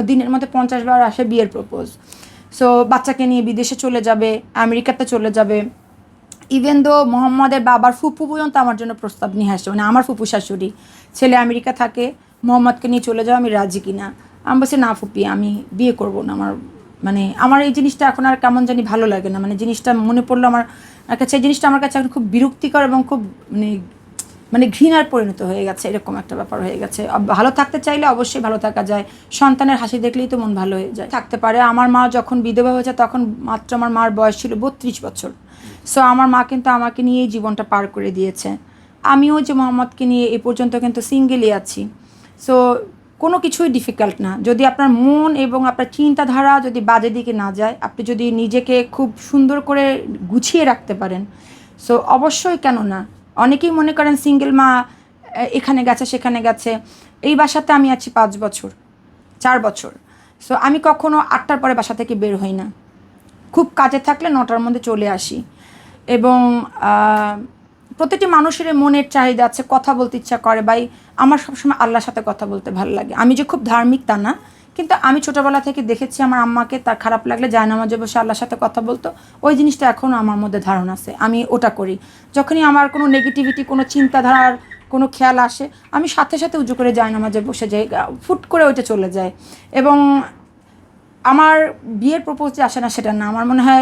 দিনের মধ্যে 50 বার আসে বিয়ের প্রপোজ। সো বাচ্চাকে নিয়ে বিদেশে চলে যাবে, আমেরিকাতে চলে যাবে। ইভেন দো মোহাম্মদের বাবার ফুপু পর্যন্ত আমার জন্য প্রস্তাব নিয়ে আসছে, মানে আমার ফুপু শাশুড়ি, ছেলে আমেরিকা থাকে, মোহাম্মদকে নিয়ে চলে যাও, আমি রাজি কিনা। আমি বলছি না ফুপি, আমি বিয়ে করবো না। আমার এই জিনিসটা এখন আর কেমন জানি ভালো লাগে না, মানে জিনিসটা মনে পড়লো আমার কাছে, এই জিনিসটা আমার কাছে এখন খুব বিরক্তিকর এবং খুব মানে ঘৃণার পরিণত হয়ে গেছে, এরকম একটা ব্যাপার হয়ে গেছে। ভালো থাকতে চাইলে অবশ্যই ভালো থাকা যায়, সন্তানের হাসি দেখলেই তো মন ভালো হয়ে যায়, থাকতে পারে। আমার মা যখন বিধবা হয়েছে তখন মাত্র আমার মার বয়স ছিল 32 বছর। সো আমার মা কিন্তু আমাকে নিয়েই জীবনটা পার করে দিয়েছে। আমিও যে মোহাম্মদকে নিয়ে এ পর্যন্ত কিন্তু সিঙ্গেলই আছি। সো কোনো কিছুই ডিফিকাল্ট না, যদি আপনার মন এবং আপনার চিন্তাধারা যদি বাজে দিকে না যায়, আপনি যদি নিজেকে খুব সুন্দর করে গুছিয়ে রাখতে পারেন, সো অবশ্যই, কেন না। অনেকেই মনে করেন সিঙ্গেল মা এখানে গেছে সেখানে গেছে। এই বাসাতে আমি আছি 5 বছর, 4 বছর। সো আমি কখনো 8টার পরে বাসা থেকে বের হই না, খুব কাজে থাকলে 9টার মধ্যে চলে আসি। এবং প্রতিটি মানুষের মনের চাহিদা আছে, কথা বলতে ইচ্ছা করে। ভাই আমার সবসময় আল্লাহর সাথে কথা বলতে ভালো লাগে। আমি যে খুব ধার্মিক তা না, কিন্তু আমি ছোটোবেলা থেকে দেখেছি আমার আম্মাকে, তার খারাপ লাগলে জায়নামাজে বসে আল্লাহর সাথে কথা বলতো। ওই জিনিসটা এখনও আমার মধ্যে ধারণা আছে, আমি ওটা করি। যখনই আমার কোনো নেগেটিভিটি, কোনো চিন্তাধারার কোনো খেয়াল আসে, আমি সাথে সাথে উজু করে জায়নামাজে বসে যাই, ফুট করে ওইটা চলে যায়। এবং আমার বিয়ের প্রপোজ যে আসে না সেটা না, আমার মনে হয়